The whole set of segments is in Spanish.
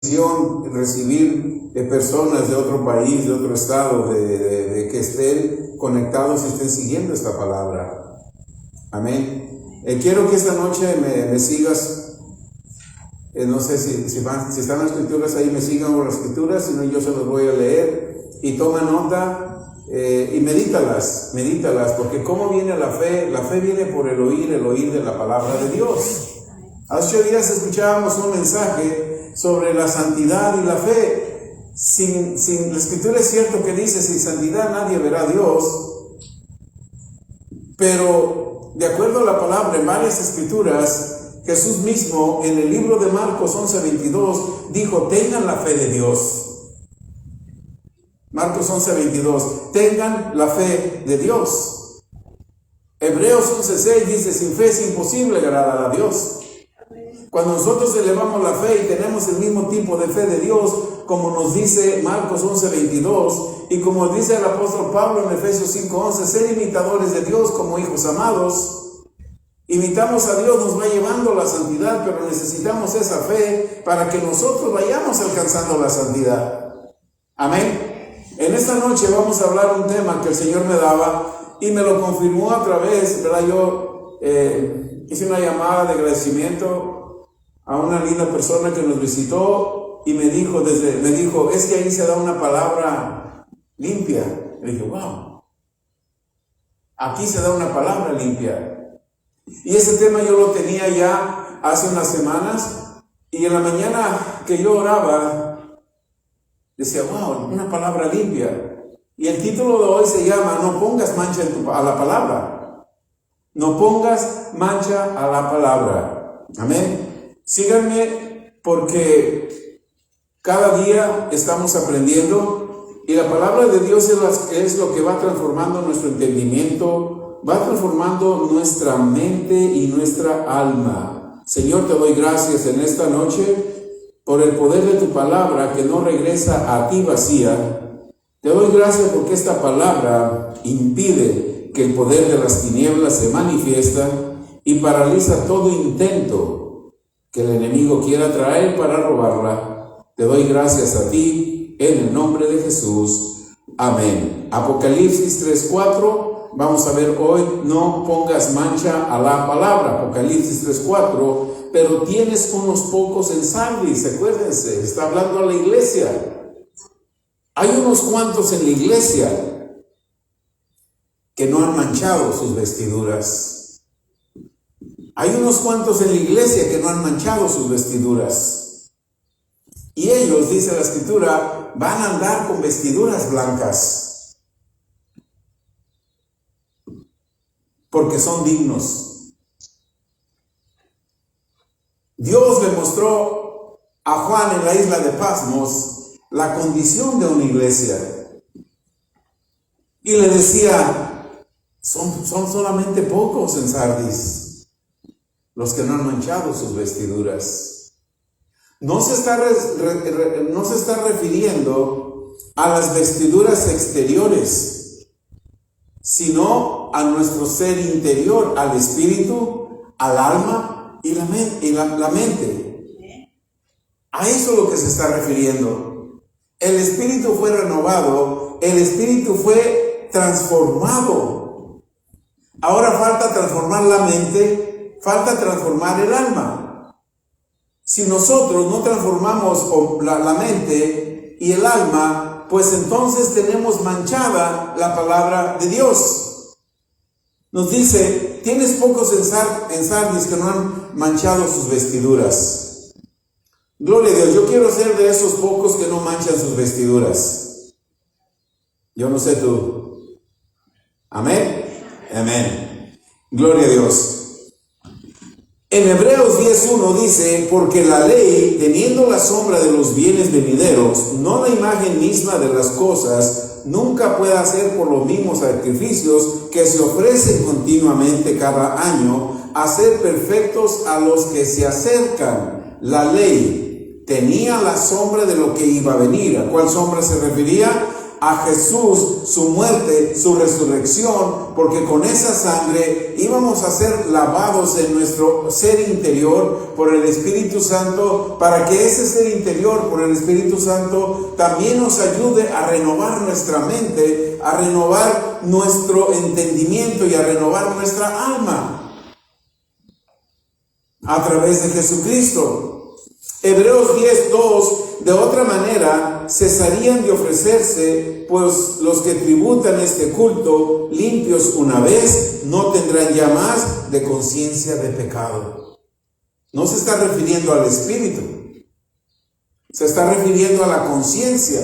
recibir personas de otro país, de otro estado, de que estén conectados y estén siguiendo esta palabra. Amén. Quiero que esta noche me sigas. No sé si están las escrituras ahí, me sigan con las escrituras, si no yo se los voy a leer. Y toma nota y medítalas, porque ¿cómo viene la fe? La fe viene por el oír de la palabra de Dios. Hace 8 días escuchábamos un mensaje sobre la santidad y la fe. Sin la escritura es cierto que dice, sin santidad nadie verá a Dios, pero de acuerdo a la palabra en varias escrituras, Jesús mismo en el libro de Marcos 11:22 dijo, tengan la fe de Dios. Marcos 11:22, tengan la fe de Dios. Hebreos 11:6 dice, sin fe es imposible agradar a Dios. Cuando nosotros elevamos la fe y tenemos el mismo tipo de fe de Dios, como nos dice Marcos 11:22, y como dice el apóstol Pablo en Efesios 5:11, ser imitadores de Dios como hijos amados. Imitamos a Dios, nos va llevando a la santidad, pero necesitamos esa fe para que nosotros vayamos alcanzando la santidad. Amén. En esta noche vamos a hablar un tema que el Señor me daba y me lo confirmó a través, ¿verdad? Yo hice una llamada de agradecimiento a una linda persona que nos visitó y me dijo, es que ahí se da una palabra limpia. Le dije, wow, aquí se da una palabra limpia. Y ese tema yo lo tenía ya hace unas semanas, y en la mañana que yo oraba, decía, wow, una palabra limpia. Y el título de hoy se llama, no pongas mancha a la palabra. No pongas mancha a la palabra. Amén. Síganme porque cada día estamos aprendiendo y la palabra de Dios es lo que va transformando nuestro entendimiento, va transformando nuestra mente y nuestra alma. Señor, te doy gracias en esta noche por el poder de tu palabra que no regresa a ti vacía. Te doy gracias porque esta palabra impide que el poder de las tinieblas se manifiesta y paraliza todo intento que el enemigo quiera traer para robarla. Te doy gracias a ti en el nombre de Jesús. Amén. Apocalipsis 3:4. Vamos a ver hoy, no pongas mancha a la palabra. Apocalipsis 3:4. Pero tienes unos pocos en Sardis, acuérdense, está hablando a la iglesia. Hay unos cuantos en la iglesia que no han manchado sus vestiduras. Hay unos cuantos en la iglesia que no han manchado sus vestiduras. Y ellos, dice la escritura, van a andar con vestiduras blancas, porque son dignos. Dios le mostró a Juan en la isla de Patmos la condición de una iglesia. Y le decía, son solamente pocos en Sardis los que no han manchado sus vestiduras. No se está refiriendo a las vestiduras exteriores, sino a nuestro ser interior, al espíritu, al alma y la mente. A eso es lo que se está refiriendo. El espíritu fue renovado, el espíritu fue transformado. Ahora falta transformar la mente, falta transformar el alma. Si nosotros no transformamos la mente y el alma, pues entonces tenemos manchada la palabra de Dios. Nos dice, tienes pocos en Sardis que no han manchado sus vestiduras. Gloria a Dios, yo quiero ser de esos pocos que no manchan sus vestiduras. Yo no sé tú. Amén. Amén. Gloria a Dios. En Hebreos 10:1 dice, porque la ley, teniendo la sombra de los bienes venideros, no la imagen misma de las cosas, nunca puede hacer por los mismos sacrificios que se ofrecen continuamente cada año, hacer perfectos a los que se acercan. La ley tenía la sombra de lo que iba a venir. ¿A cuál sombra se refería? a Jesús, su muerte, su resurrección, porque con esa sangre íbamos a ser lavados en nuestro ser interior por el Espíritu Santo, para que ese ser interior por el Espíritu Santo también nos ayude a renovar nuestra mente, a renovar nuestro entendimiento y a renovar nuestra alma a través de Jesucristo. Hebreos 10:2, de otra manera cesarían de ofrecerse, pues los que tributan este culto, limpios una vez, no tendrán ya más de conciencia de pecado. No se está refiriendo al espíritu, se está refiriendo a la conciencia.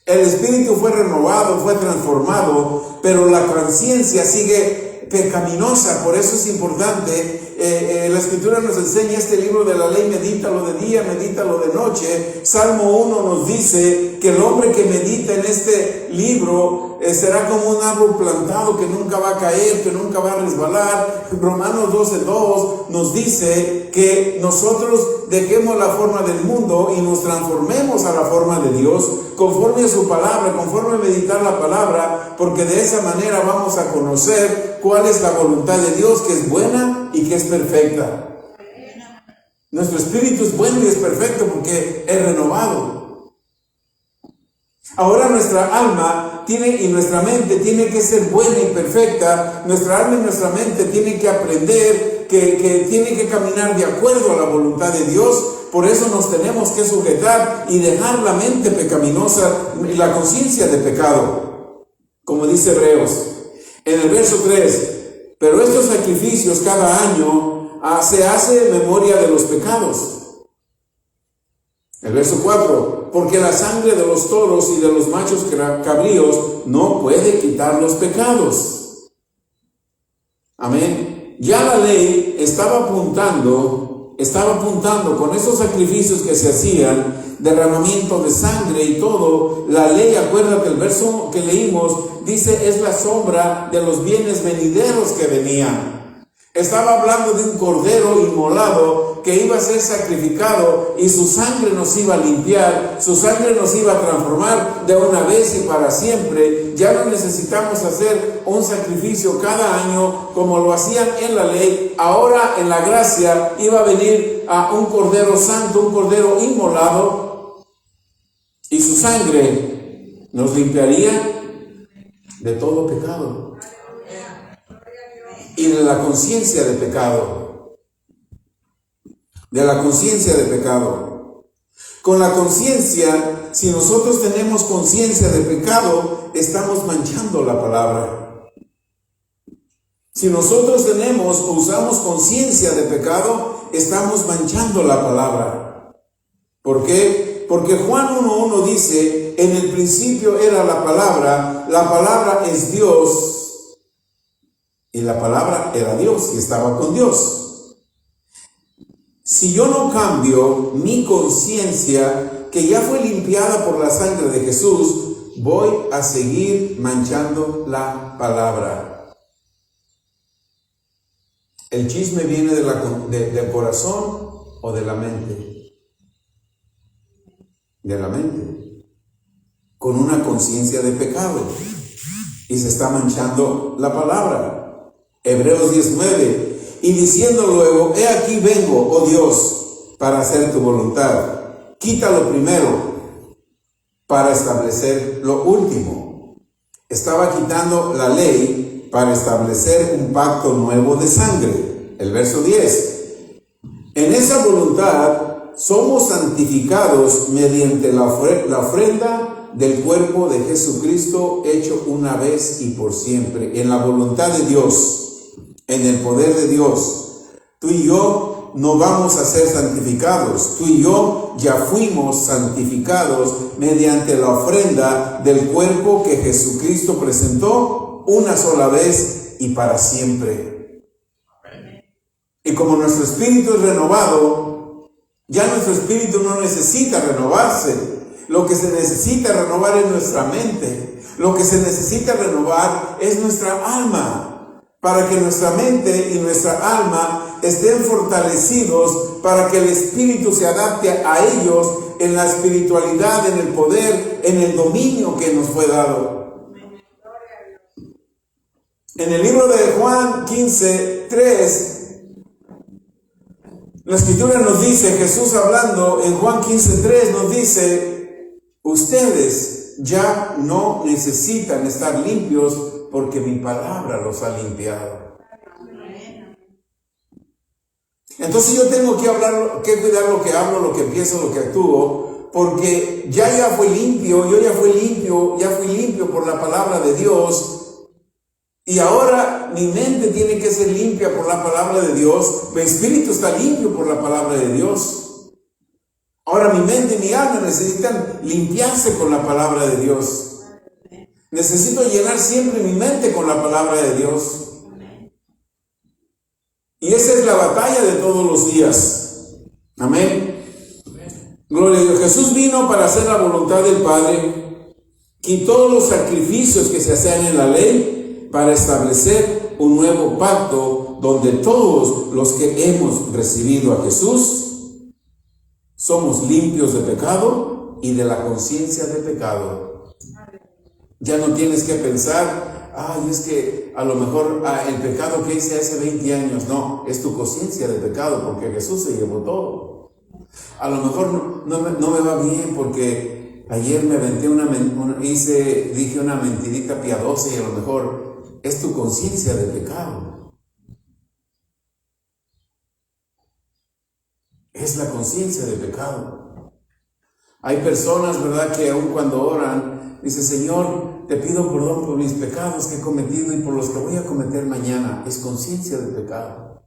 El espíritu fue renovado, fue transformado, pero la conciencia sigue pecaminosa. Por eso es importante. La Escritura nos enseña este libro de la ley, medítalo de día, medítalo de noche. Salmo 1 nos dice que el hombre que medita en este libro será como un árbol plantado que nunca va a caer, que nunca va a resbalar. Romanos 12:2 nos dice que nosotros dejemos la forma del mundo y nos transformemos a la forma de Dios, conforme a su palabra, conforme a meditar la palabra, porque de esa manera vamos a conocer cuál es la voluntad de Dios, que es buena y que es perfecta. Nuestro espíritu es bueno y es perfecto porque es renovado. Ahora nuestra alma y nuestra mente tiene que ser buena y perfecta. Nuestra alma y nuestra mente tienen que aprender que tienen que caminar de acuerdo a la voluntad de Dios. Por eso nos tenemos que sujetar y dejar la mente pecaminosa y la conciencia de pecado, como dice Hebreos. En el verso 3, pero estos sacrificios cada año se hace en memoria de los pecados. El verso 4, porque la sangre de los toros y de los machos cabríos no puede quitar los pecados. Amén. Ya la ley estaba apuntando con esos sacrificios que se hacían, derramamiento de sangre y todo. La ley, acuérdate, el verso que leímos dice, es la sombra de los bienes venideros que venían. Estaba hablando de un cordero inmolado que iba a ser sacrificado y su sangre nos iba a limpiar, su sangre nos iba a transformar de una vez y para siempre. Ya no necesitamos hacer un sacrificio cada año como lo hacían en la ley. Ahora en la gracia iba a venir a un cordero santo, un cordero inmolado, y su sangre nos limpiaría de todo pecado y de la conciencia de pecado. De la conciencia de pecado. Con la conciencia, si nosotros tenemos conciencia de pecado, estamos manchando la palabra. Si nosotros tenemos o usamos conciencia de pecado, estamos manchando la palabra. ¿Por qué? Porque Juan 1:1 dice, en el principio era la palabra es Dios, y la palabra era Dios y estaba con Dios. Si yo no cambio mi conciencia, que ya fue limpiada por la sangre de Jesús, voy a seguir manchando la palabra. ¿El chisme viene del corazón o de la mente? De la mente. Con una conciencia de pecado. Y se está manchando la palabra. Hebreos 10:9, y diciendo luego, he aquí vengo, oh Dios, para hacer tu voluntad. Quita lo primero para establecer lo último. Estaba quitando la ley para establecer un pacto nuevo de sangre. El verso 10, en esa voluntad somos santificados mediante la ofrenda del cuerpo de Jesucristo hecho una vez y por siempre. En la voluntad de Dios, en el poder de Dios, tú y yo no vamos a ser santificados. Tú y yo ya fuimos santificados mediante la ofrenda del cuerpo que Jesucristo presentó una sola vez y para siempre. Y como nuestro espíritu es renovado, ya nuestro espíritu no necesita renovarse. Lo que se necesita renovar es nuestra mente. Lo que se necesita renovar es nuestra alma, para que nuestra mente y nuestra alma estén fortalecidos, para que el espíritu se adapte a ellos en la espiritualidad, en el poder, en el dominio que nos fue dado. En el libro de Juan 15:3, la escritura nos dice, Jesús hablando en Juan 15:3 nos dice, ustedes ya no necesitan estar limpios porque mi palabra los ha limpiado. Entonces yo tengo que cuidar lo que hablo, lo que pienso, lo que actúo, porque ya fui limpio, yo ya fui limpio por la palabra de Dios. Y ahora mi mente tiene que ser limpia por la palabra de Dios. Mi espíritu está limpio por la palabra de Dios. Ahora mi mente y mi alma necesitan limpiarse con la palabra de Dios. Necesito llenar siempre mi mente con la palabra de Dios. Y esa es la batalla de todos los días. Amén. Gloria a Dios. Jesús vino para hacer la voluntad del Padre. Quitó los sacrificios que se hacían en la ley para establecer un nuevo pacto donde todos los que hemos recibido a Jesús somos limpios de pecado y de la conciencia de pecado. Ya no tienes que pensar, es que a lo mejor el pecado que hice hace 20 años, no, es tu conciencia de pecado porque Jesús se llevó todo. A lo mejor no me va bien porque ayer me aventé dije una mentirita piadosa y a lo mejor es tu conciencia de pecado. Es la conciencia de pecado. Hay personas, ¿verdad?, que aun cuando oran, dice, Señor, te pido perdón por mis pecados que he cometido y por los que voy a cometer mañana. Es conciencia de pecado.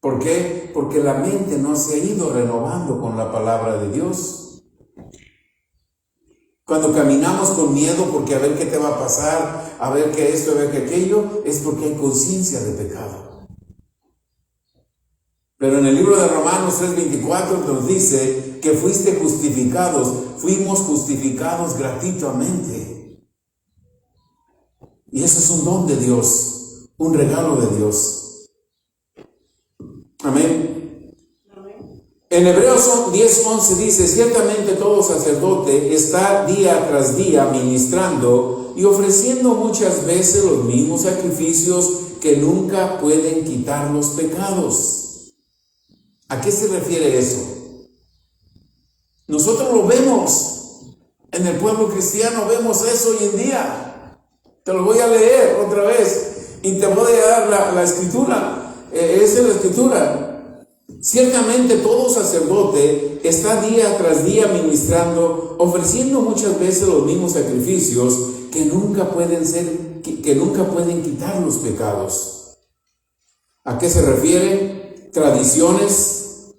¿Por qué? Porque la mente no se ha ido renovando con la palabra de Dios. Cuando caminamos con miedo porque a ver qué te va a pasar, a ver qué esto, a ver qué aquello, es porque hay conciencia de pecado. Pero en el libro de Romanos 3:24 nos dice que fuimos justificados gratuitamente. Y eso es un don de Dios, un regalo de Dios. Amén. En Hebreos 10:11 dice, ciertamente todo sacerdote está día tras día ministrando y ofreciendo muchas veces los mismos sacrificios que nunca pueden quitar los pecados. ¿A qué se refiere eso? Nosotros lo vemos. En el pueblo cristiano vemos eso hoy en día. Te lo voy a leer otra vez y te voy a dar la escritura. Esa es la escritura. Ciertamente todo sacerdote está día tras día ministrando, ofreciendo muchas veces los mismos sacrificios que nunca pueden quitar los pecados. ¿A qué se refiere? Tradiciones,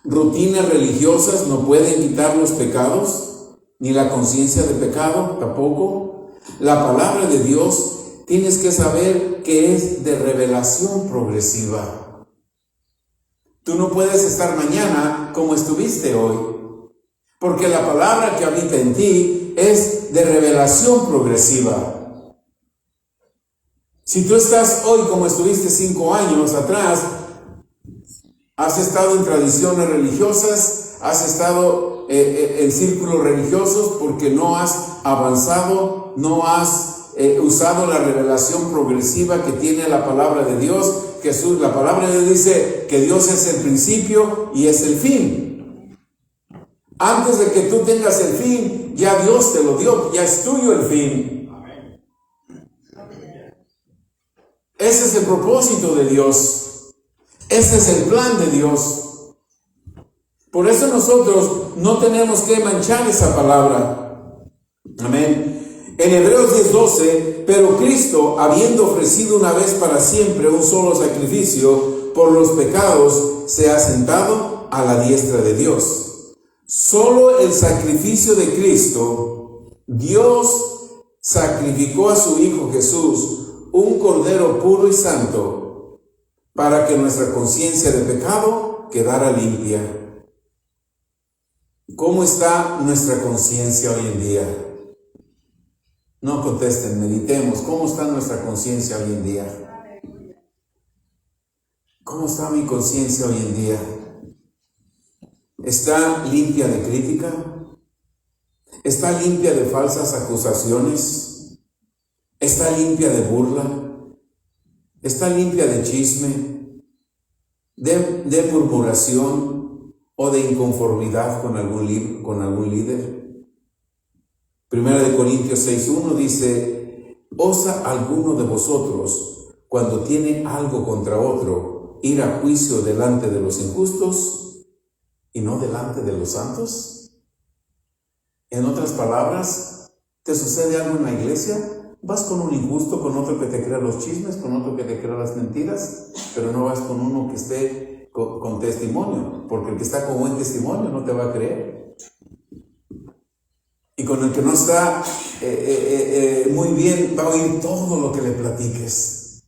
rutinas religiosas no pueden quitar los pecados, ni la conciencia de pecado tampoco. La palabra de Dios tienes que saber que es de revelación progresiva. Tú no puedes estar mañana como estuviste hoy, porque la palabra que habita en ti es de revelación progresiva. Si tú estás hoy como estuviste 5 años atrás, has estado en tradiciones religiosas, has estado en círculos religiosos porque no has avanzado, no has usado la revelación progresiva que tiene la palabra de Dios. Jesús, la palabra de Dios dice que Dios es el principio y es el fin. Antes de que tú tengas el fin, ya Dios te lo dio, ya es tuyo el fin. Ese es el propósito de Dios. Ese es el plan de Dios. Por eso nosotros no tenemos que manchar esa palabra. Amén. En Hebreos 10:12, pero Cristo, habiendo ofrecido una vez para siempre un solo sacrificio por los pecados, se ha sentado a la diestra de Dios. Solo el sacrificio de Cristo, Dios sacrificó a su Hijo Jesús, un Cordero puro y santo, para que nuestra conciencia de pecado quedara limpia. ¿Cómo está nuestra conciencia hoy en día? No contesten, meditemos. ¿Cómo está nuestra conciencia hoy en día? ¿Cómo está mi conciencia hoy en día? está limpia de crítica, está limpia de falsas acusaciones, está limpia de burla, está limpia de chisme, de murmuración o de inconformidad con algún líder. Primera de Corintios 6:1 dice: ¿osa alguno de vosotros, cuando tiene algo contra otro, ir a juicio delante de los injustos y no delante de los santos? En otras palabras, ¿te sucede algo en la iglesia? Vas con un injusto, con otro que te crea los chismes, con otro que te crea las mentiras, pero no vas con uno que esté con testimonio, porque el que está con buen testimonio no te va a creer. Y con el que no está muy bien, va a oír todo lo que le platiques.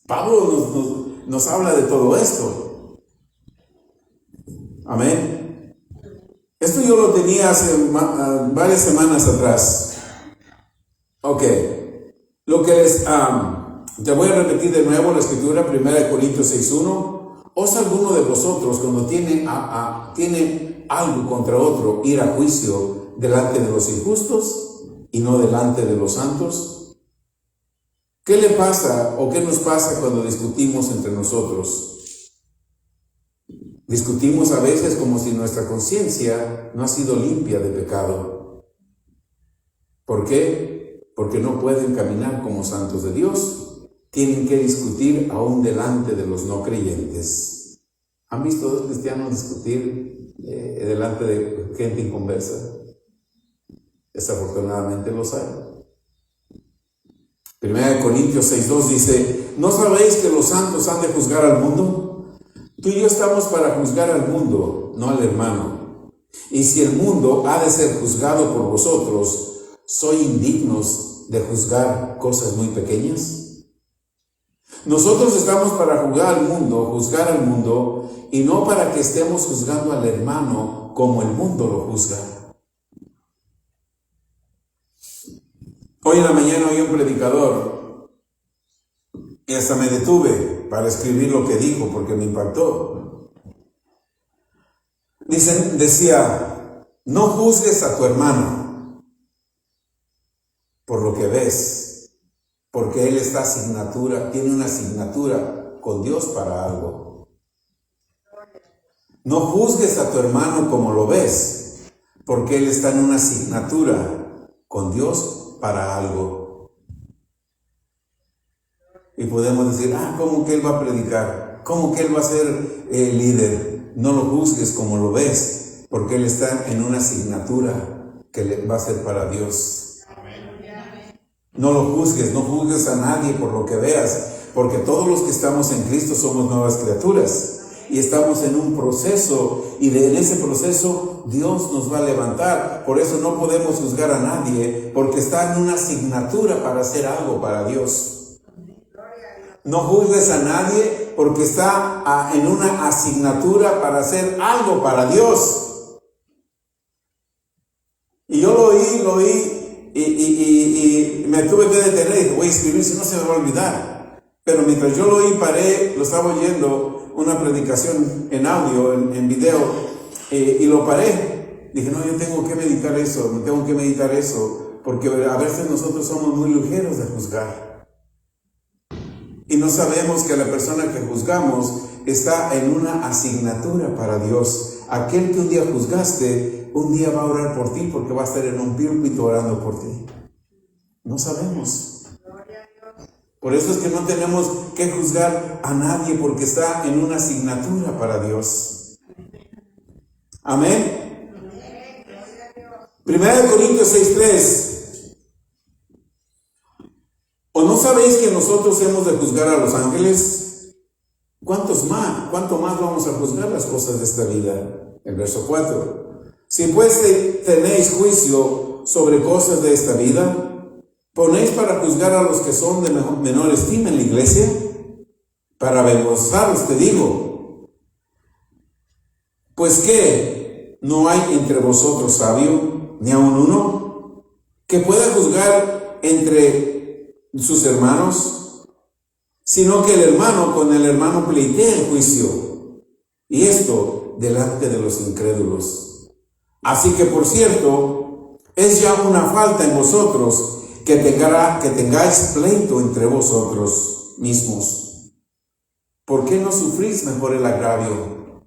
Pablo nos habla de todo esto. Amén. Esto yo lo tenía hace varias semanas atrás. Ok. Lo que les... te voy a repetir de nuevo la escritura, 1 Corintios 6:1. ¿Osa alguno de vosotros, cuando tiene algo contra otro, ir a juicio delante de los injustos y no delante de los santos? ¿Qué le pasa o qué nos pasa cuando discutimos entre nosotros? Discutimos a veces como si nuestra conciencia no ha sido limpia de pecado. ¿Por qué? Porque no pueden caminar como santos de Dios. Tienen que discutir aún delante de los no creyentes. ¿Han visto dos cristianos discutir delante de gente inconversa? Desafortunadamente los hay. 1 Corintios 6:2 dice: ¿no sabéis que los santos han de juzgar al mundo? Tú y yo estamos para juzgar al mundo, no al hermano. Y si el mundo ha de ser juzgado por vosotros, ¿sois indignos de juzgar cosas muy pequeñas? Nosotros estamos para juzgar al mundo, y no para que estemos juzgando al hermano como el mundo lo juzga. Hoy en la mañana oí un predicador y hasta me detuve para escribir lo que dijo porque me impactó. Decía: no juzgues a tu hermano por lo que ves, porque él tiene una asignatura con Dios para algo. No juzgues a tu hermano como lo ves, porque él está en una asignatura con Dios para algo. Y podemos decir: ¿cómo que él va a predicar? ¿Cómo que él va a ser líder? No lo juzgues como lo ves, porque él está en una asignatura que va a ser para Dios. No lo juzgues, no juzgues a nadie por lo que veas, porque todos los que estamos en Cristo somos nuevas criaturas y estamos en un proceso, y en ese proceso Dios nos va a levantar. Por eso no podemos juzgar a nadie, porque está en una asignatura para hacer algo para Dios. No juzgues a nadie porque está en una asignatura para hacer algo para Dios. Y yo lo oí y me tuve que detener y dije: voy a escribir, si no se me va a olvidar. Pero mientras yo lo oí, paré, lo estaba oyendo, una predicación en audio, en video, y lo paré. Dije: no, yo tengo que meditar eso, porque a veces nosotros somos muy ligeros de juzgar. Y no sabemos que la persona que juzgamos está en una asignatura para Dios. Aquel que un día juzgaste, un día va a orar por ti, porque va a estar en un púlpito orando por ti. No sabemos. Por eso es que no tenemos que juzgar a nadie, porque está en una asignatura para Dios. Amén. 1 Corintios 6:3. ¿O no sabéis que nosotros hemos de juzgar a los ángeles? ¿Cuánto más vamos a juzgar las cosas de esta vida? El verso 4. Si pues tenéis juicio sobre cosas de esta vida, ¿ponéis para juzgar a los que son de menor estima en la iglesia? Para avergonzaros te digo. Pues ¿qué? ¿No hay entre vosotros sabio, ni aun uno, que pueda juzgar entre sus hermanos? Sino que el hermano con el hermano pleitea en juicio. y esto delante de los incrédulos. Así que, por cierto, es ya una falta en vosotros que tengáis pleito entre vosotros mismos. ¿Por qué no sufrís mejor el agravio?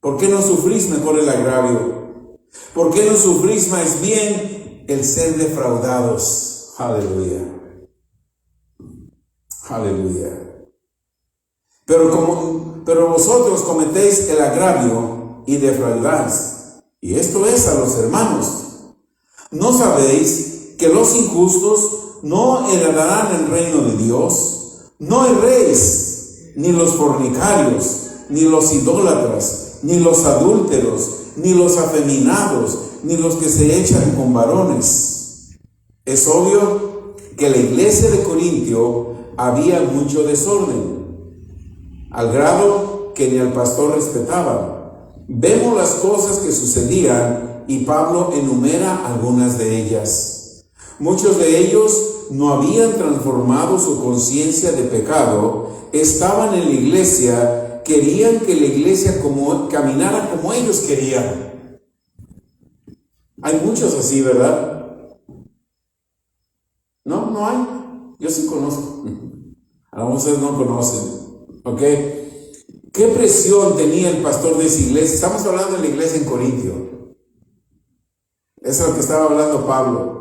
¿Por qué no sufrís mejor el agravio? ¿Por qué no sufrís más bien el ser defraudados? Aleluya. Aleluya. Pero vosotros cometéis el agravio y defraudáis. Y esto es a los hermanos. ¿No sabéis que los injustos no heredarán el reino de Dios? No erréis, ni los fornicarios, ni los idólatras, ni los adúlteros, ni los afeminados, ni los que se echan con varones. Es obvio que en la iglesia de Corintio había mucho desorden, al grado que ni al pastor respetaban. Vemos las cosas que sucedían y Pablo enumera algunas de ellas. Muchos de ellos no habían transformado su conciencia de pecado, estaban en la iglesia, querían que la iglesia caminara como ellos querían. Hay muchos así, ¿verdad? No hay. Yo sí conozco. A lo mejor ustedes no conocen. ¿Ok? ¿Qué presión tenía el pastor de esa iglesia? Estamos hablando de la iglesia en Corintio. Eso es lo que estaba hablando Pablo.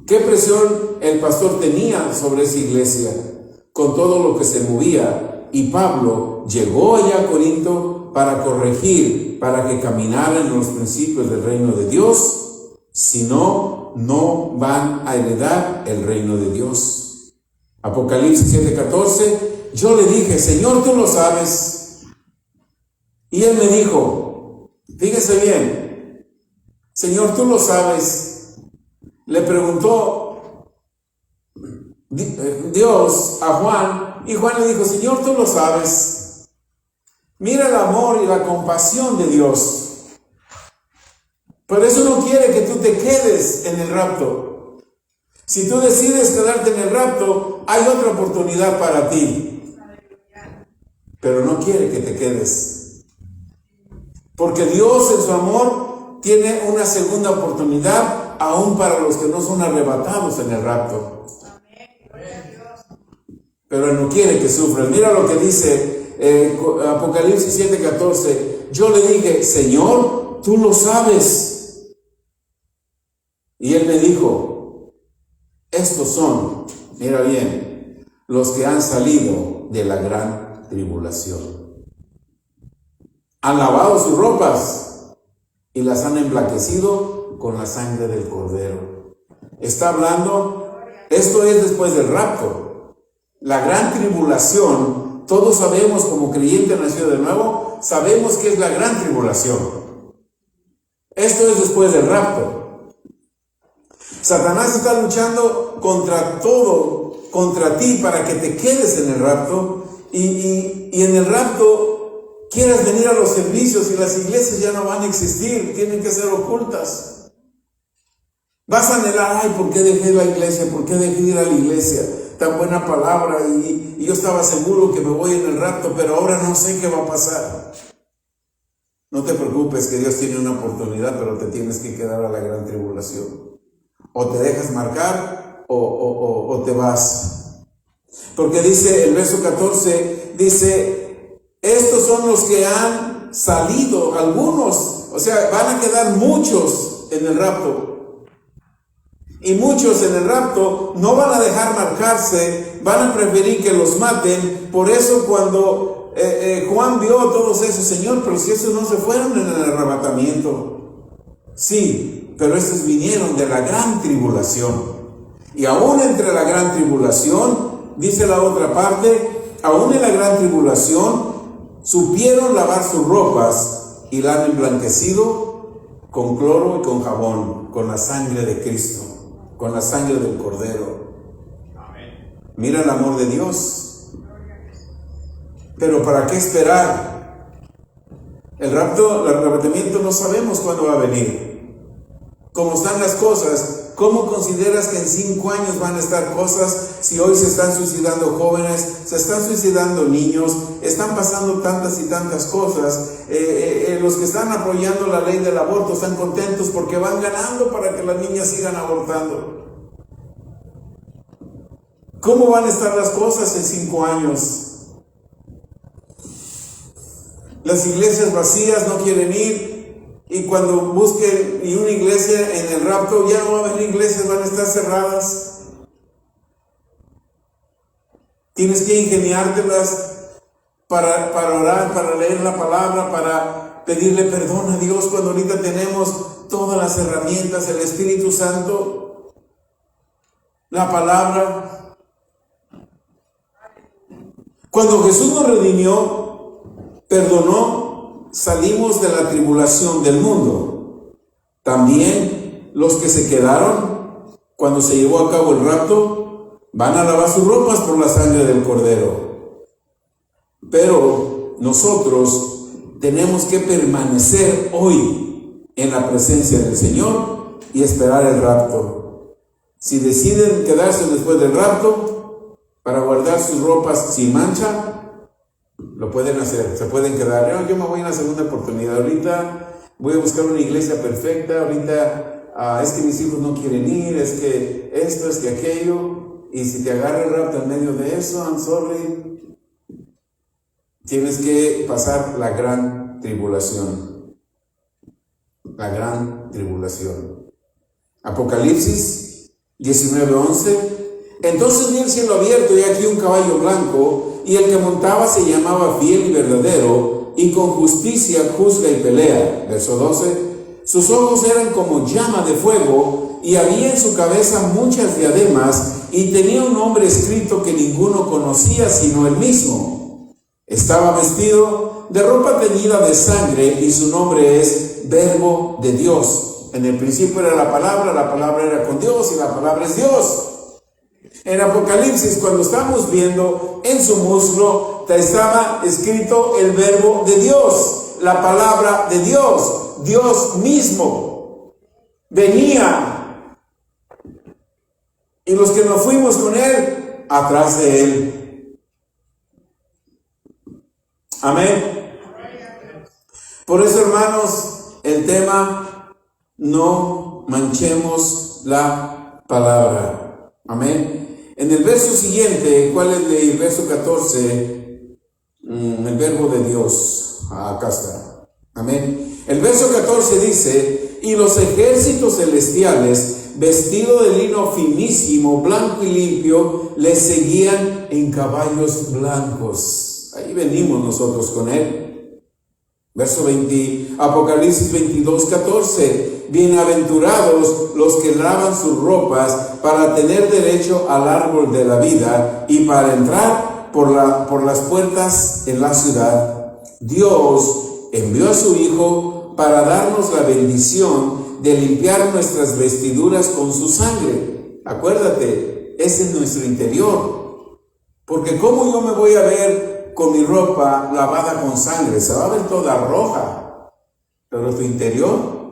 ¿Qué presión el pastor tenía sobre esa iglesia con todo lo que se movía? Y Pablo llegó allá a Corinto para corregir, para que caminaran en los principios del reino de Dios. Si no, no van a heredar el reino de Dios. Apocalipsis 7:14, yo le dije, Señor, tú lo sabes. Y él me dijo, fíjese bien, Señor, tú lo sabes. Le preguntó Dios a Juan, y Juan le dijo, Señor, tú lo sabes. Mira el amor y la compasión de Dios. Por eso no quiere que tú te quedes en el rapto. Si tú decides quedarte en el rapto, hay otra oportunidad para ti. Pero no quiere que te quedes. Porque Dios en su amor tiene una segunda oportunidad aún para los que no son arrebatados en el rapto. Pero Él no quiere que sufran. Mira lo que dice Apocalipsis 7:14. Yo le dije, Señor, tú lo sabes. Y Él me dijo, estos son, mira bien, los que han salido de la gran tribulación. Han lavado sus ropas y las han emblanquecido con la sangre del Cordero. Está hablando, esto es después del rapto. La gran tribulación, todos sabemos como creyente nacido de nuevo, sabemos que es la gran tribulación. Esto es después del rapto. Satanás está luchando contra todo, contra ti para que te quedes en el rapto y en el rapto quieras venir a los servicios y las iglesias ya no van a existir, tienen que ser ocultas. Vas a anhelar, ay, ¿por qué dejé la iglesia? ¿Por qué dejé de ir a la iglesia? Tan buena palabra y yo estaba seguro que me voy en el rapto, pero ahora no sé qué va a pasar. No te preocupes que Dios tiene una oportunidad, pero te tienes que quedar a la gran tribulación. O te dejas marcar o te vas. Porque dice el verso 14, dice, estos son los que han salido, algunos, o sea, van a quedar muchos en el rapto. Y muchos en el rapto no van a dejar marcarse, van a preferir que los maten. Por eso cuando Juan vio a todos esos, Señor, pero si esos no se fueron en el arrebatamiento. Sí, pero estos vinieron de la gran tribulación. Y aún entre la gran tribulación, dice la otra parte, aún en la gran tribulación, supieron lavar sus ropas y la han emblanquecido con cloro y con jabón, con la sangre de Cristo, con la sangre del Cordero. Amén. Mira el amor de Dios. Pero ¿para qué esperar? El arrebatamiento no sabemos cuándo va a venir. Como están las cosas, ¿Cómo consideras que en 5 años van a estar cosas si hoy se están suicidando jóvenes, se están suicidando niños, están pasando tantas y tantas cosas? Los que están apoyando la ley del aborto están contentos porque van ganando para que las niñas sigan abortando. ¿Cómo van a estar las cosas en 5 años? Las iglesias vacías no quieren ir, y cuando busquen y una iglesia en el rapto, ya no va a haber iglesias, van a estar cerradas. Tienes que ingeniártelas para orar, para leer la palabra, para pedirle perdón a Dios cuando ahorita tenemos todas las herramientas, el Espíritu Santo, la palabra. Cuando Jesús nos redimió, perdonó, salimos de la tribulación del mundo. También los que se quedaron cuando se llevó a cabo el rapto van a lavar sus ropas por la sangre del Cordero. Pero nosotros tenemos que permanecer hoy en la presencia del Señor y esperar el rapto. Si deciden quedarse después del rapto para guardar sus ropas sin mancha, lo pueden hacer, se pueden quedar. Yo me voy en la segunda oportunidad. Ahorita voy a buscar una iglesia perfecta. Ahorita es que mis hijos no quieren ir, es que esto, es que aquello. Y si te agarra el rapto en medio de eso, I'm sorry. Tienes que pasar la gran tribulación. La gran tribulación. Apocalipsis 19:11. Entonces vi el cielo abierto y aquí un caballo blanco, y el que montaba se llamaba Fiel y Verdadero, y con justicia juzga y pelea. Verso 12. Sus ojos eran como llama de fuego, y había en su cabeza muchas diademas, y tenía un nombre escrito que ninguno conocía sino él mismo. Estaba vestido de ropa teñida de sangre, y su nombre es Verbo de Dios. En el principio era la palabra era con Dios, y la palabra es Dios. En Apocalipsis, cuando estamos viendo, en su muslo estaba escrito el Verbo de Dios, la palabra de Dios, Dios mismo venía. Y los que nos fuimos con Él, atrás de Él. Amén. Por eso, hermanos, el tema, no manchemos la palabra. Amén. En el verso siguiente, ¿cuál es el verso 14? El verbo de Dios. Acá está. Amén. El verso 14 dice: y los ejércitos celestiales, vestidos de lino finísimo, blanco y limpio, les seguían en caballos blancos. Ahí venimos nosotros con Él. Verso 20, Apocalipsis 22:14. Bienaventurados los que lavan sus ropas para tener derecho al árbol de la vida y para entrar por las puertas en la ciudad. Dios envió a su Hijo para darnos la bendición de limpiar nuestras vestiduras con su sangre. Acuérdate, es en nuestro interior. Porque ¿cómo yo me voy a ver con mi ropa lavada con sangre? Se va a ver toda roja. Pero tu interior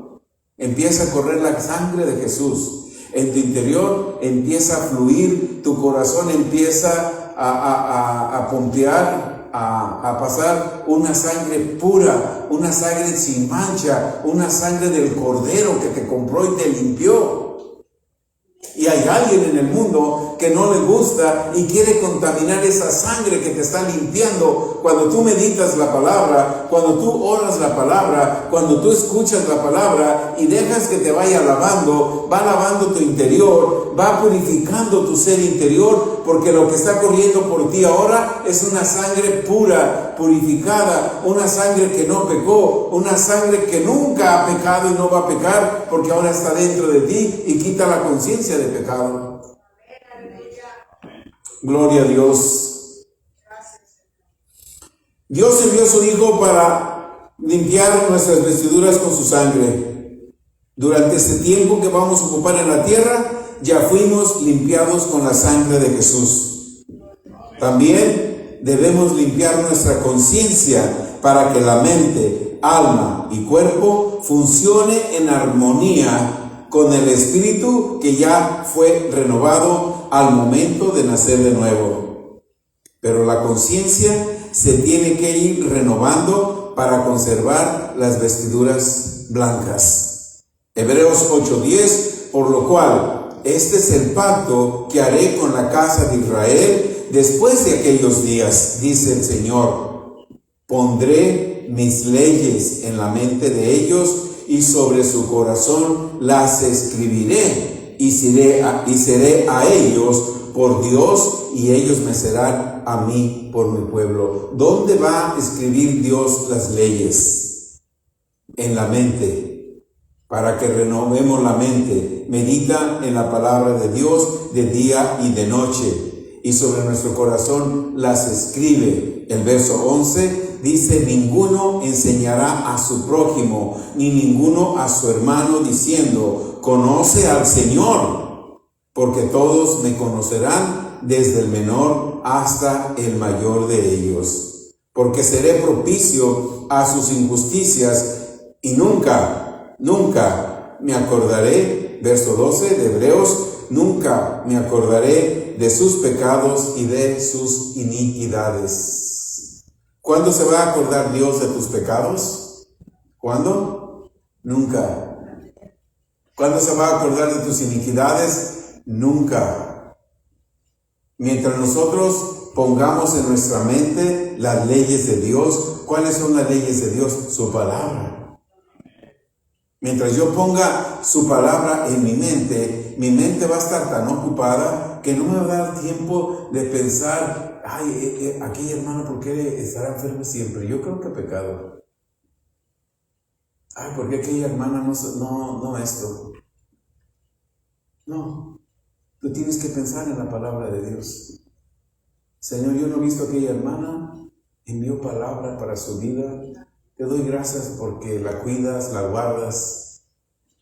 empieza a correr la sangre de Jesús. En tu interior empieza a fluir, tu corazón empieza a pompear, a pasar una sangre pura, una sangre sin mancha, una sangre del Cordero que te compró y te limpió. Y hay alguien en el mundo que no le gusta y quiere contaminar esa sangre que te está limpiando. Cuando tú meditas la palabra, cuando tú oras la palabra, cuando tú escuchas la palabra y dejas que te vaya lavando, va lavando tu interior, va purificando tu ser interior, porque lo que está corriendo por ti ahora es una sangre pura, purificada, una sangre que no pecó, una sangre que nunca ha pecado y no va a pecar, porque ahora está dentro de ti y quita la conciencia de pecado. Gloria a Dios. Dios envió a su Hijo para limpiar nuestras vestiduras con su sangre. Durante este tiempo que vamos a ocupar en la tierra, ya fuimos limpiados con la sangre de Jesús. También debemos limpiar nuestra conciencia para que la mente, alma y cuerpo funcione en armonía con el espíritu que ya fue renovado al momento de nacer de nuevo. Pero la conciencia se tiene que ir renovando para conservar las vestiduras blancas. Hebreos 8:10, por lo cual este es el pacto que haré con la casa de Israel después de aquellos días, dice el Señor. Pondré mis leyes en la mente de ellos y sobre su corazón las escribiré y seré a ellos por Dios y ellos me serán a mí por mi pueblo. ¿Dónde va a escribir Dios las leyes? En la mente, para que renovemos la mente. Medita en la palabra de Dios de día y de noche y sobre nuestro corazón las escribe. El verso 11 dice: ninguno enseñará a su prójimo, ni ninguno a su hermano, diciendo: conoce al Señor, porque todos me conocerán, desde el menor hasta el mayor de ellos. Porque seré propicio a sus injusticias, y nunca me acordaré, verso 12 de Hebreos, nunca me acordaré de sus pecados y de sus iniquidades. ¿Cuándo se va a acordar Dios de tus pecados? ¿Cuándo? Nunca. ¿Cuándo se va a acordar de tus iniquidades? Nunca. Mientras nosotros pongamos en nuestra mente las leyes de Dios. ¿Cuáles son las leyes de Dios? Su palabra. Mientras yo ponga su palabra en mi mente va a estar tan ocupada que no me va a dar tiempo de pensar: ay, aquella hermana, ¿por qué estará enferma siempre? Yo creo que ha pecado. Ay, ¿por qué aquella hermana no esto? No, tú tienes que pensar en la palabra de Dios. Señor, yo no he visto a aquella hermana, envió palabra para su vida. Te doy gracias porque la cuidas, la guardas.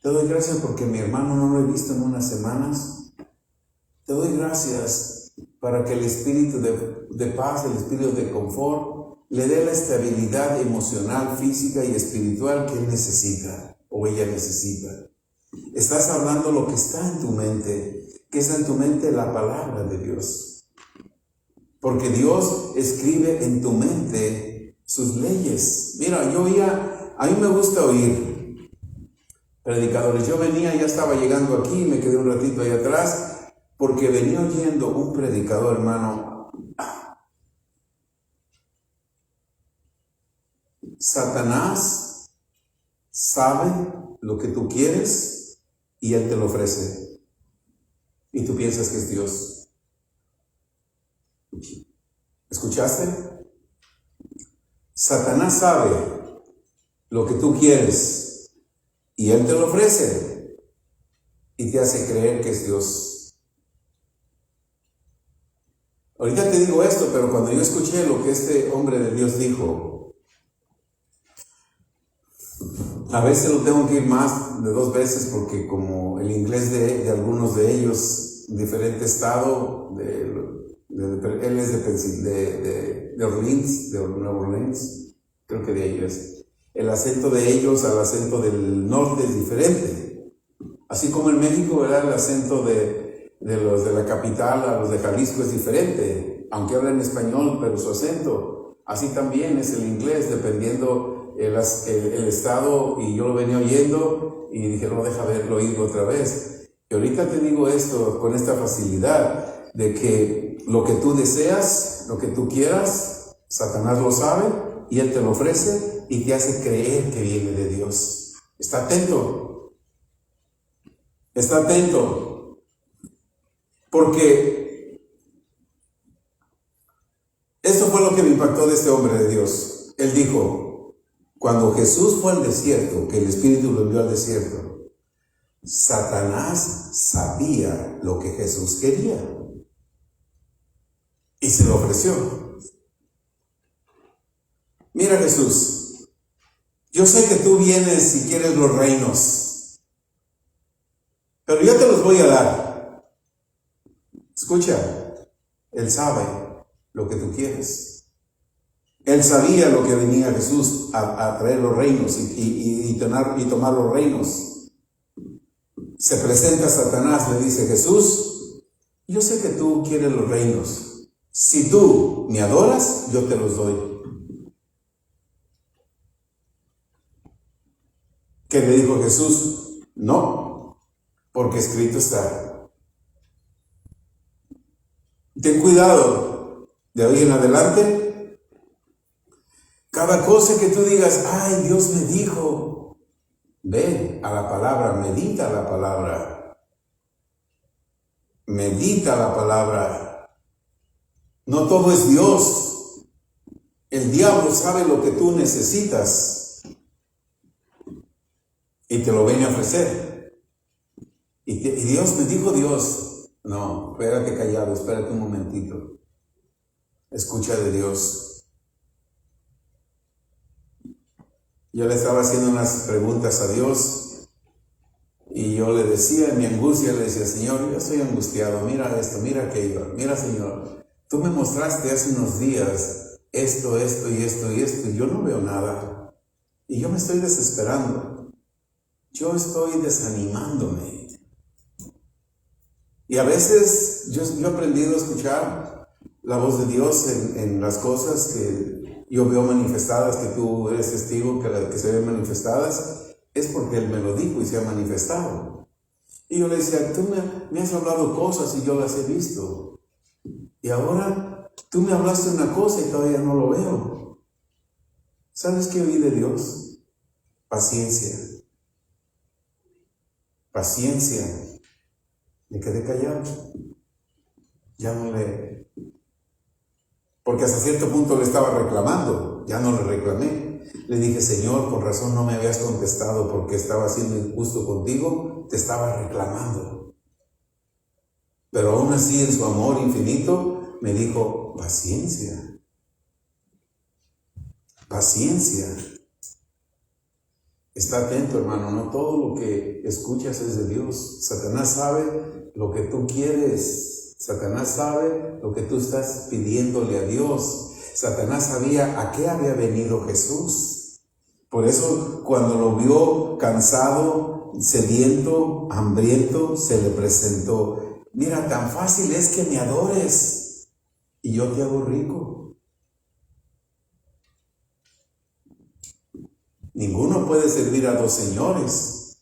Te doy gracias porque mi hermano no lo he visto en unas semanas. Te doy gracias para que el espíritu de paz, el espíritu de confort, le dé la estabilidad emocional, física y espiritual que él necesita o ella necesita. Estás hablando lo que está en tu mente. ¿Qué está en tu mente? La palabra de Dios. Porque Dios escribe en tu mente sus leyes. Mira, a mí me gusta oír predicadores. Yo venía, ya estaba llegando aquí, me quedé un ratito ahí atrás, porque venía oyendo un predicador, hermano. Satanás sabe lo que tú quieres y él te lo ofrece. Y tú piensas que es Dios. ¿Escuchaste? Satanás sabe lo que tú quieres y él te lo ofrece y te hace creer que es Dios. Ahorita te digo esto, pero cuando yo escuché lo que este hombre de Dios dijo, a veces lo tengo que ir más de 2 veces porque como el inglés de algunos de ellos, diferente estado, él es de Orleans, de Nueva Orleans, creo que de ahí es. El acento de ellos al acento del norte es diferente. Así como en México, ¿verdad? El acento de los de la capital a los de Jalisco es diferente, aunque hablan español, pero su acento. Así también es el inglés, dependiendo el estado, y yo lo venía oyendo y dije: no, deja verlo, oírlo otra vez. Y ahorita te digo esto con esta facilidad, de que lo que tú deseas, lo que tú quieras, Satanás lo sabe y él te lo ofrece y te hace creer que viene de Dios. Está atento. Está atento. Porque esto fue lo que me impactó de este hombre de Dios. Él dijo: cuando Jesús fue al desierto, que el Espíritu lo envió al desierto, Satanás sabía lo que Jesús quería y se lo ofreció. Mira, Jesús, yo sé que tú vienes y quieres los reinos, pero yo te los voy a dar. Escucha, él sabe lo que tú quieres. Él sabía lo que venía Jesús a traer los reinos y tomar los reinos. Se presenta a Satanás, le dice Jesús, yo sé que tú quieres los reinos. Si tú me adoras, yo te los doy. ¿Qué le dijo Jesús? No, porque escrito está. Ten cuidado, de hoy en adelante, cada cosa que tú digas, ay, Dios me dijo, ve a la palabra, medita la palabra. Medita la palabra. No todo es Dios. El diablo sabe lo que tú necesitas y te lo viene a ofrecer. Y Dios me dijo Dios. No, espérate callado, espérate un momentito. Escucha de Dios. Yo le estaba haciendo unas preguntas a Dios y yo le decía, en mi angustia, le decía, Señor, yo estoy angustiado, mira esto, mira aquello, mira, Señor, tú me mostraste hace unos días esto, esto y esto y esto, y yo no veo nada. Y yo me estoy desesperando. Yo estoy desanimándome. Y a veces yo he aprendido a escuchar la voz de Dios en las cosas que yo veo manifestadas, que tú eres testigo que se ven manifestadas, es porque Él me lo dijo y se ha manifestado. Y yo le decía, tú me has hablado cosas y yo las he visto. Y ahora tú me hablaste una cosa y todavía no lo veo. ¿Sabes qué oí de Dios? Paciencia. Paciencia. Me quedé callado. Ya no le... Porque hasta cierto punto le estaba reclamando. Ya no le reclamé. Le dije, Señor, con razón no me habías contestado porque estaba siendo injusto contigo. Te estaba reclamando. Pero aún así, en su amor infinito, me dijo, paciencia. Paciencia. Está atento, hermano, no todo lo que escuchas es de Dios. Satanás sabe lo que tú quieres. Satanás sabe lo que tú estás pidiéndole a Dios. Satanás sabía a qué había venido Jesús. Por eso, cuando lo vio cansado, sediento, hambriento, se le presentó. Mira, tan fácil es que me adores y yo te hago rico. Ninguno puede servir a dos señores.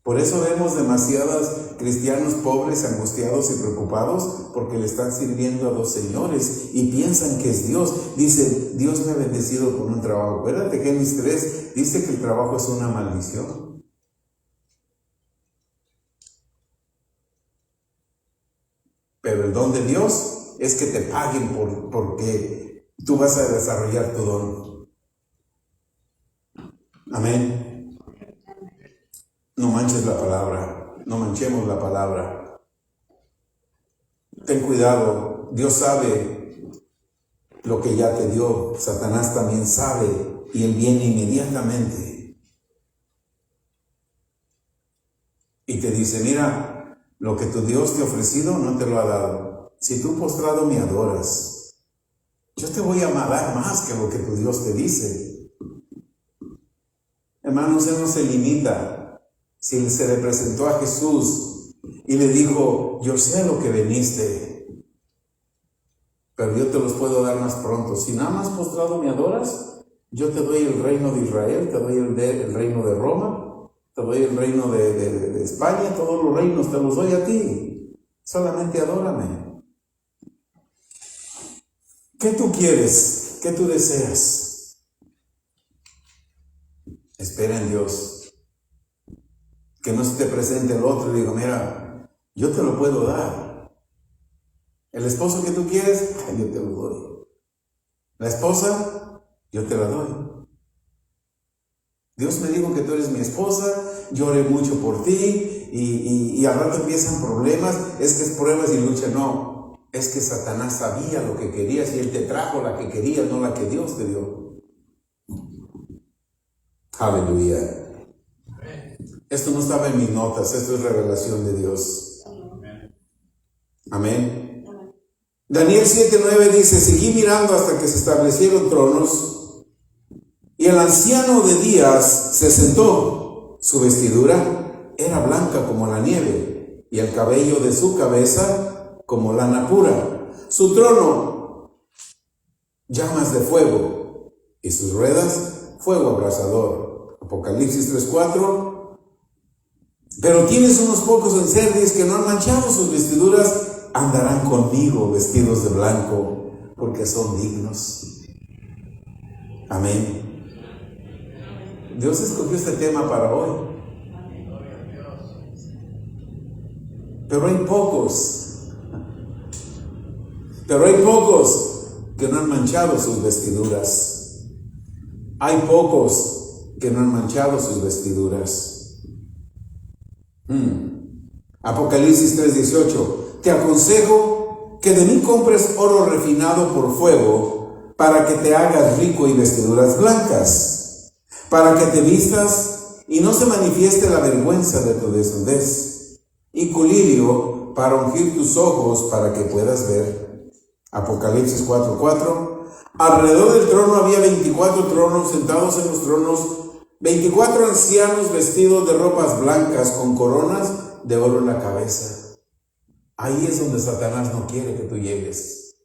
Por eso vemos demasiados cristianos pobres, angustiados y preocupados porque le están sirviendo a dos señores y piensan que es Dios. Dice, Dios me ha bendecido con un trabajo. Acuérdate, Génesis 3 dice que el trabajo es una maldición. Pero el don de Dios es que te paguen porque tú vas a desarrollar tu don. Amén. No manches la palabra, no manchemos la palabra. Ten cuidado, Dios sabe lo que ya te dio, Satanás también sabe y él viene inmediatamente y te dice, mira, lo que tu Dios te ha ofrecido no te lo ha dado. Si tú postrado me adoras, yo te voy a dar más que lo que tu Dios te dice. Hermanos, Él no se limita. Si se le presentó a Jesús y le dijo, yo sé lo que veniste, pero yo te los puedo dar más pronto. Si nada más postrado me adoras, yo te doy el reino de Israel, te doy el reino de Roma, te doy el reino de España, todos los reinos te los doy a ti. Solamente adórame. ¿Qué tú quieres? ¿Qué tú deseas? Espera en Dios. Que no se te presente el otro y diga, mira, yo te lo puedo dar. El esposo que tú quieres, yo te lo doy. La esposa, yo te la doy. Dios me dijo que tú eres mi esposa, yo oré mucho por ti y al rato empiezan problemas. Es que es pruebas y lucha. No, es que Satanás sabía lo que querías y él te trajo la que querías, no la que Dios te dio. Aleluya. Esto no estaba en mis notas, esto es revelación de Dios. Amén. Daniel 7:9 dice, seguí mirando hasta que se establecieron tronos y el anciano de días se sentó. Su vestidura era blanca como la nieve, y el cabello de su cabeza como lana pura. Su trono, llamas de fuego, y sus ruedas, fuego abrasador. Apocalipsis 3:4. Pero tienes unos pocos en Sardis que no han manchado sus vestiduras, andarán conmigo vestidos de blanco, porque son dignos. Amén. Dios escogió este tema para hoy. Pero hay pocos que no han manchado sus vestiduras. Hay pocos que no han manchado sus vestiduras. Apocalipsis 3:18. Te aconsejo que de mí compres oro refinado por fuego, para que te hagas rico, y vestiduras blancas, para que te vistas y no se manifieste la vergüenza de tu desnudez, y colirio para ungir tus ojos, para que puedas ver. Apocalipsis 4:4. Alrededor del trono había 24 tronos, sentados en los tronos 24 ancianos vestidos de ropas blancas, con coronas de oro en la cabeza. Ahí es donde Satanás no quiere que tú llegues.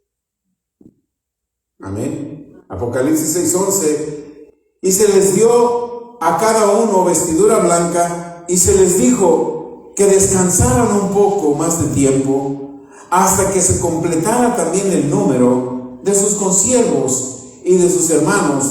Amén. Apocalipsis 6:11. Y se les dio a cada uno vestidura blanca, y se les dijo que descansaran un poco más de tiempo, hasta que se completara también el número de sus consiervos y de sus hermanos,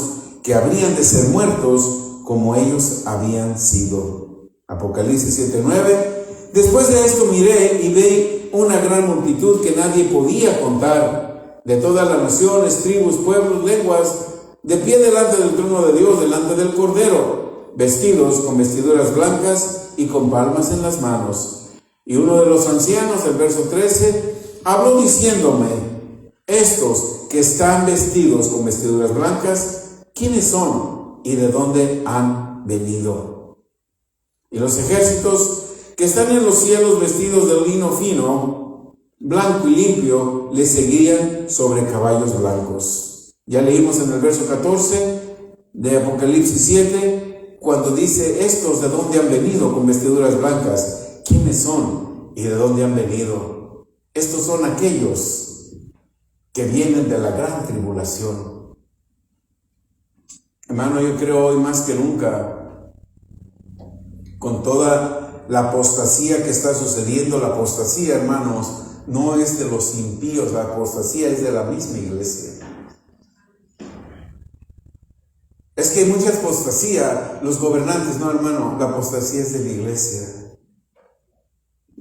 que habrían de ser muertos como ellos habían sido. Apocalipsis 7:9. Después de esto miré y vi una gran multitud que nadie podía contar, de todas las naciones, tribus, pueblos, lenguas, de pie delante del trono de Dios, delante del Cordero, vestidos con vestiduras blancas y con palmas en las manos. Y uno de los ancianos, el verso 13, habló diciéndome: estos que están vestidos con vestiduras blancas, ¿quiénes son y de dónde han venido? Y los ejércitos que están en los cielos, vestidos de lino fino, blanco y limpio, le seguían sobre caballos blancos. Ya leímos en el verso 14 de Apocalipsis 7, cuando dice: estos de dónde han venido con vestiduras blancas, ¿quiénes son y de dónde han venido? Estos son aquellos que vienen de la gran tribulación. Hermano, yo creo hoy más que nunca, con toda la apostasía que está sucediendo, la apostasía, hermanos, no es de los impíos, la apostasía es de la misma iglesia. Es que hay mucha apostasía, los gobernantes, no, hermano, la apostasía es de la iglesia.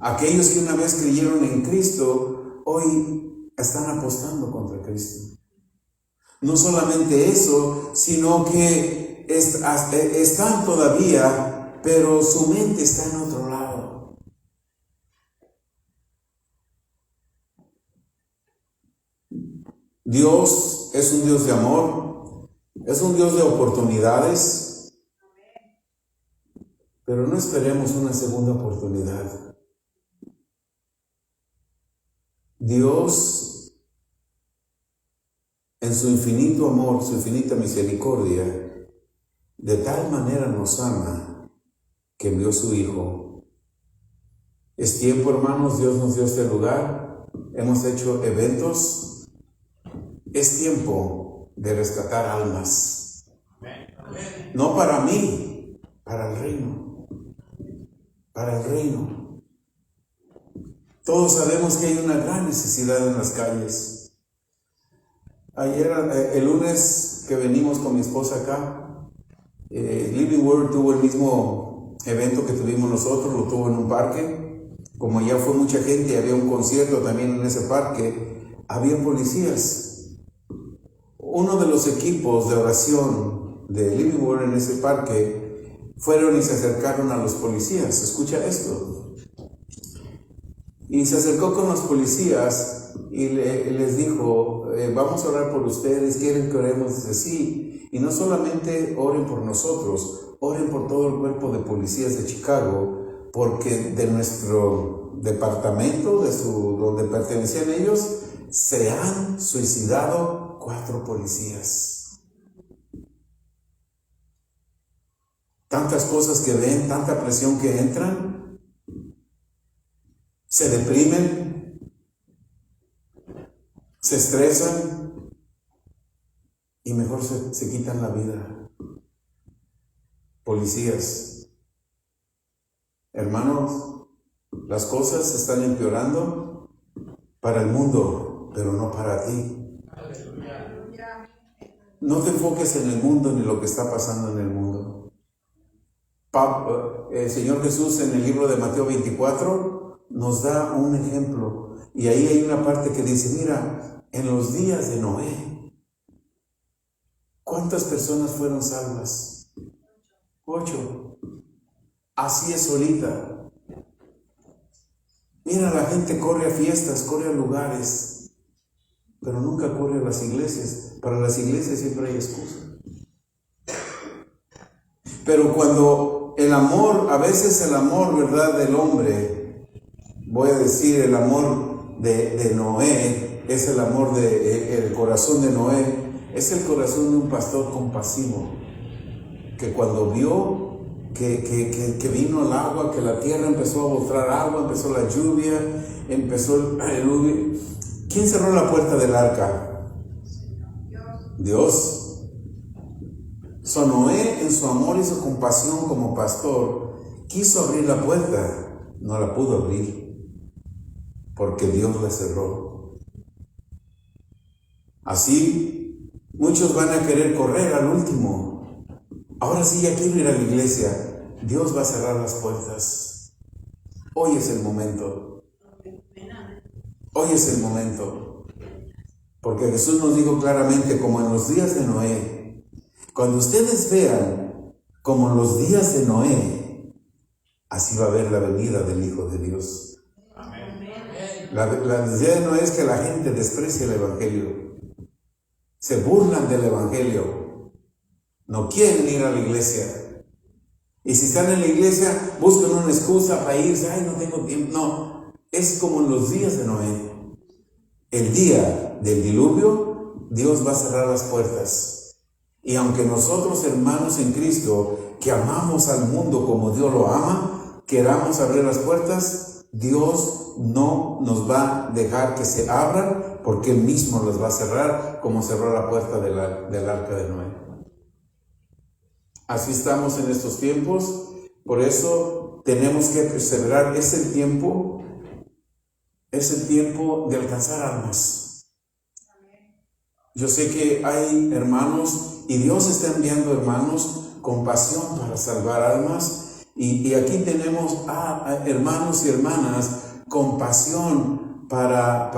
Aquellos que una vez creyeron en Cristo, hoy están apostando contra Cristo. No solamente eso, sino que están todavía, pero su mente está en otro lado. Dios es un Dios de amor, es un Dios de oportunidades, pero no esperemos una segunda oportunidad. Dios, en su infinito amor, su infinita misericordia, de tal manera nos ama que envió su Hijo. Es tiempo, hermanos, Dios nos dio este lugar, hemos hecho eventos, es tiempo de rescatar almas. No para mí, para el reino. Para el reino. Todos sabemos que hay una gran necesidad en las calles. Ayer, el lunes que venimos con mi esposa acá, Living Word tuvo el mismo evento que tuvimos nosotros, lo tuvo en un parque. Como ya fue mucha gente y había un concierto también en ese parque, había policías. Uno de los equipos de oración de Living Word en ese parque fueron y se acercaron a los policías. Escucha esto. Y se acercó con los policías y les dijo: vamos a orar por ustedes, ¿quieren que oremos? Dice: sí. Y no solamente oren por nosotros, oren por todo el cuerpo de policías de Chicago, porque de nuestro departamento, donde pertenecían ellos, se han suicidado 4 policías. tantas cosas que ven, tanta presión que entran, se deprimen, se estresan y mejor se quitan la vida. Policías, hermanos, las cosas se están empeorando para el mundo, pero no para ti. No te enfoques en el mundo ni lo que está pasando en el mundo. El Señor Jesús en el libro de Mateo 24 nos da un ejemplo, y ahí hay una parte que dice, mira, en los días de Noé, ¿cuántas personas fueron salvas? 8. Así es ahorita. Mira, la gente corre a fiestas, corre a lugares, pero nunca corre a las iglesias. Para las iglesias siempre hay excusa. Pero cuando el amor, a veces el amor, ¿verdad?, del hombre, voy a decir el amor de Noé, es el amor el corazón de Noé, es el corazón de un pastor compasivo, que cuando vio que vino el agua, que la tierra empezó a botar agua, empezó la lluvia, empezó el diluvio. ¿Quién cerró la puerta del arca? Dios. Noé, en su amor y su compasión como pastor, quiso abrir la puerta, no la pudo abrir, porque Dios la cerró. Así, muchos van a querer correr al último. Ahora sí, ya quiero ir a la iglesia. Dios va a cerrar las puertas. Hoy es el momento. Hoy es el momento. Porque Jesús nos dijo claramente, como en los días de Noé, cuando ustedes vean como en los días de Noé, así va a haber la venida del Hijo de Dios. La idea de Noé es que la gente desprecia el Evangelio. Se burlan del Evangelio. No quieren ir a la iglesia. Y si están en la iglesia, buscan una excusa para irse. Ay, no tengo tiempo. No, es como en los días de Noé. El día del diluvio, Dios va a cerrar las puertas. Y aunque nosotros, hermanos en Cristo, que amamos al mundo como Dios lo ama, queramos abrir las puertas, Dios no nos va a dejar que se abran, porque Él mismo las va a cerrar, como cerró la puerta del arca de Noé. Así estamos en estos tiempos, por eso tenemos que perseverar. Es el tiempo de alcanzar almas. Yo sé que hay hermanos, y Dios está enviando hermanos con pasión para salvar almas, y aquí tenemos a hermanos y hermanas con pasión para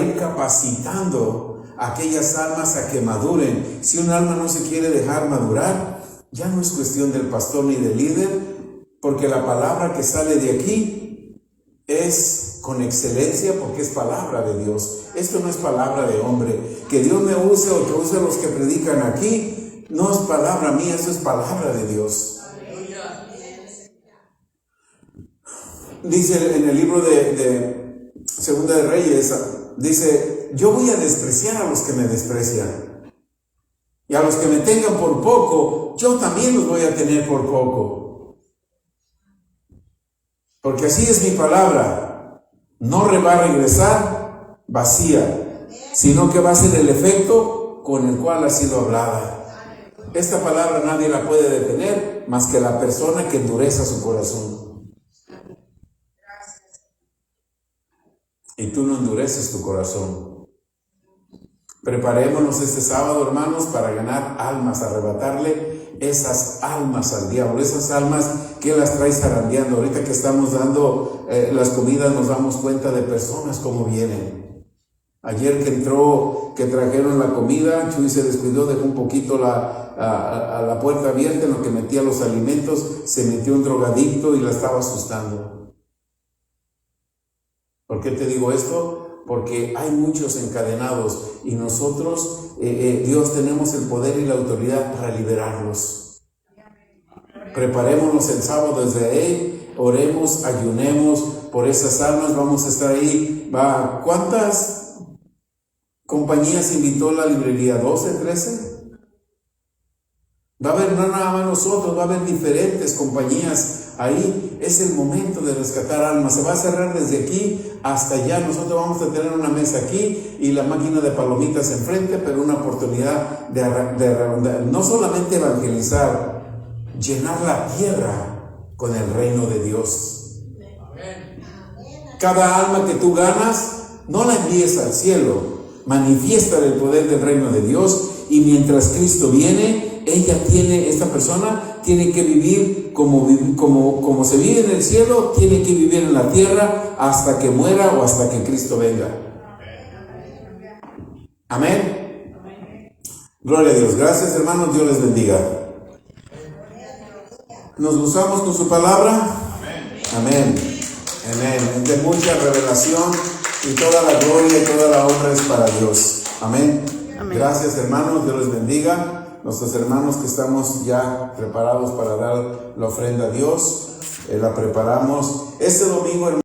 ir capacitando a aquellas almas a que maduren. Si un alma no se quiere dejar madurar, ya no es cuestión del pastor ni del líder, porque la palabra que sale de aquí es con excelencia, porque es palabra de Dios. Esto no es palabra de hombre. Que Dios me use o que use a los que predican aquí, no es palabra mía, eso es palabra de Dios. Dice en el libro de Segunda de Reyes, dice, yo voy a despreciar a los que me desprecian, y a los que me tengan por poco, yo también los voy a tener por poco. Porque así es mi palabra. No va a regresar vacía, sino que va a ser el efecto con el cual ha sido hablada. Esta palabra nadie la puede detener más que la persona que endureza su corazón. Y tú no endureces tu corazón. Preparémonos este sábado, hermanos, para ganar almas, arrebatarle esas almas al diablo, esas almas que las trae zarandeando. Ahorita que estamos dando las comidas, nos damos cuenta de personas como vienen. Ayer que trajeron la comida, Chuy se descuidó, dejó un poquito a la puerta abierta, en lo que metía los alimentos, se metió un drogadicto y la estaba asustando. ¿Por qué te digo esto? Porque hay muchos encadenados y nosotros, Dios, tenemos el poder y la autoridad para liberarlos. Preparémonos el sábado desde ahí, oremos, ayunemos por esas almas. Vamos a estar ahí. ¿Cuántas compañías invitó la librería? ¿12, 13? Va a haber no nada más nosotros, va a haber diferentes compañías ahí. Es el momento de rescatar almas. Se va a cerrar desde aquí hasta allá. Nosotros vamos a tener una mesa aquí y la máquina de palomitas enfrente, pero una oportunidad de no solamente evangelizar, llenar la tierra con el reino de Dios. Cada alma que tú ganas, no la envíes al cielo, manifiesta el poder del reino de Dios, y mientras Cristo viene, esta persona tiene que vivir como se vive en el cielo, tiene que vivir en la tierra hasta que muera o hasta que Cristo venga. Amén. Gloria a Dios. Gracias, hermanos. Dios les bendiga. ¿Nos gozamos con su palabra? Amén. Amén. De mucha revelación, y toda la gloria y toda la honra es para Dios. Amén. Amén. Gracias, hermanos. Dios les bendiga. Nuestros hermanos que estamos ya preparados para dar la ofrenda a Dios, la preparamos este domingo, hermanos.